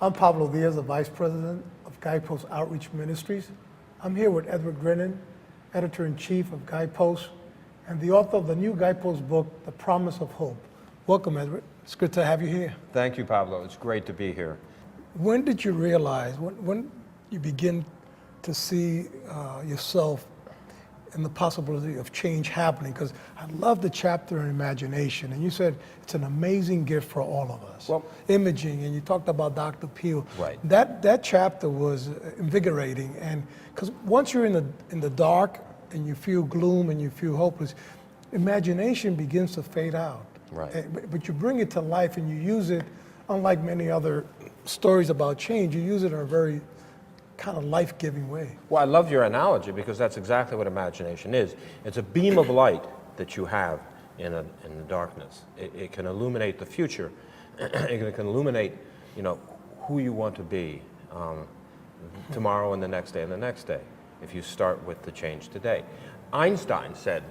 I'm Pablo Diaz, the Vice President of Guideposts Outreach Ministries. I'm here with Grinnan, Editor-in-Chief of Guideposts, and the author of the new Guideposts book, The Promise of Hope. Welcome, Edward. It's good to have you here. Thank you, Pablo. It's great to be here. When did you realize, when you begin to see yourself and the possibility of change happening? Because I love the chapter on imagination, and you said it's an amazing gift for all of us. Well, imaging, and you talked about Dr. Peel. Right. That chapter was invigorating, and because once you're in the dark and you feel gloom and you feel hopeless, imagination begins to fade out. Right. But you bring it to life and you use it, unlike many other stories about change, you use it in a very kind of life-giving way. Well, I love your analogy because that's exactly what imagination is. It's a beam of light that you have in the darkness. It can illuminate the future. It can illuminate, who you want to be tomorrow and the next day and the next day, if you start with the change today. Einstein said,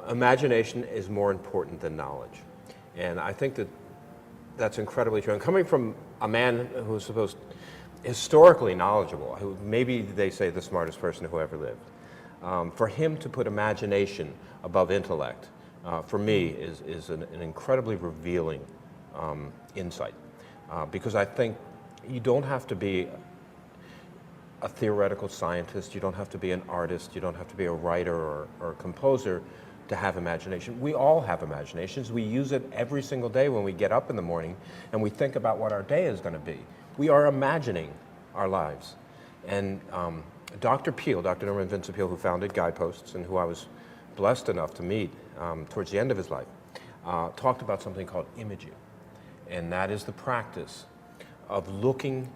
imagination is more important than knowledge. And I think that's incredibly true. And coming from a man who's historically knowledgeable, who maybe they say the smartest person who ever lived, for him to put imagination above intellect, for me, is an incredibly revealing insight. Because I think you don't have to be a theoretical scientist, you don't have to be an artist, you don't have to be a writer or a composer to have imagination. We all have imaginations. We use it every single day when we get up in the morning and we think about what our day is going to be. We are imagining our lives. And Dr. Peel, Dr. Norman Vincent Peale, who founded Guideposts and who I was blessed enough to meet towards the end of his life, talked about something called imaging. And that is the practice of looking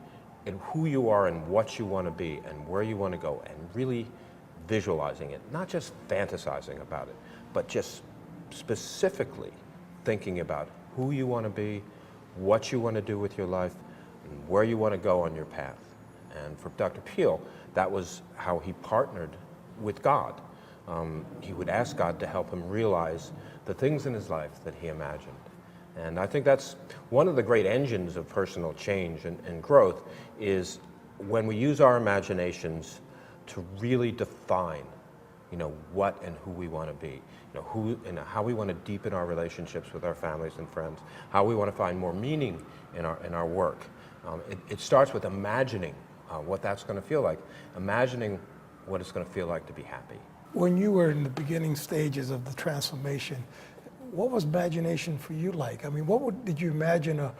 at who you are and what you want to be and where you want to go and really visualizing it, not just fantasizing about it, but just specifically thinking about who you want to be, what you want to do with your life, and where you want to go on your path. And for Dr. Peel, that was how he partnered with God. He would ask God to help him realize the things in his life that he imagined. And I think that's one of the great engines of personal change and growth, is when we use our imaginations to really define, what and who we want to be, how we want to deepen our relationships with our families and friends, how we want to find more meaning in our work. It starts with imagining what that's going to feel like, imagining what it's going to feel like to be happy. When you were in the beginning stages of the transformation, what was imagination for you like? I mean, did you imagine a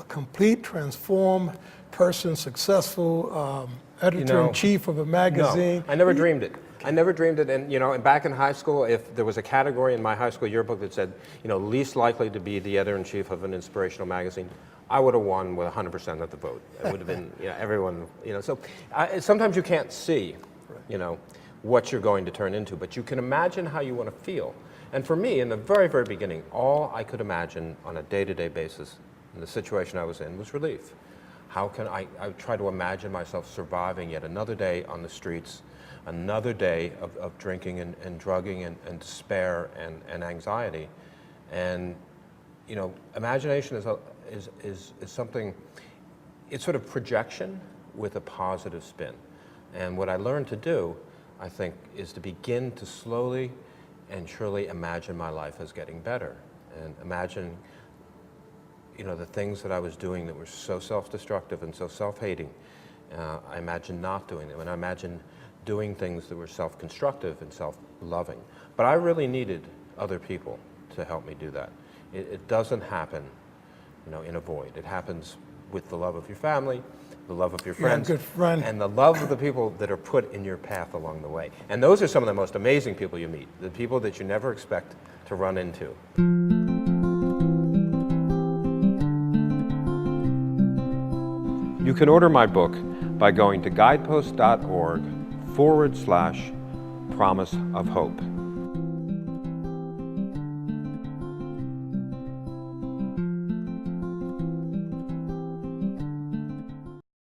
complete, transformed person, successful editor-in-chief of a magazine? No, I never dreamed it. I never dreamed it. And back in high school, if there was a category in my high school yearbook that said, least likely to be the editor-in-chief of an inspirational magazine, I would have won with 100% of the vote. It would have been, everyone, So sometimes you can't see, what you're going to turn into, but you can imagine how you want to feel. And for me, in the very, very beginning, all I could imagine on a day-to-day basis in the situation I was in was relief. How can I try to imagine myself surviving yet another day on the streets, another day of drinking and drugging and despair and anxiety. And, imagination is something, it's sort of projection with a positive spin. And what I learned to do, I think, is to begin to slowly and surely imagine my life as getting better, and imagine, the things that I was doing that were so self-destructive and so self-hating. I imagined not doing them, and I imagined doing things that were self-constructive and self-loving. But I really needed other people to help me do that. It doesn't happen, in a void. It happens with the love of your family, the love of your friends, good friend, and the love of the people that are put in your path along the way. And those are some of the most amazing people you meet, the people that you never expect to run into. You can order my book by going to guidepost.org/promise of hope.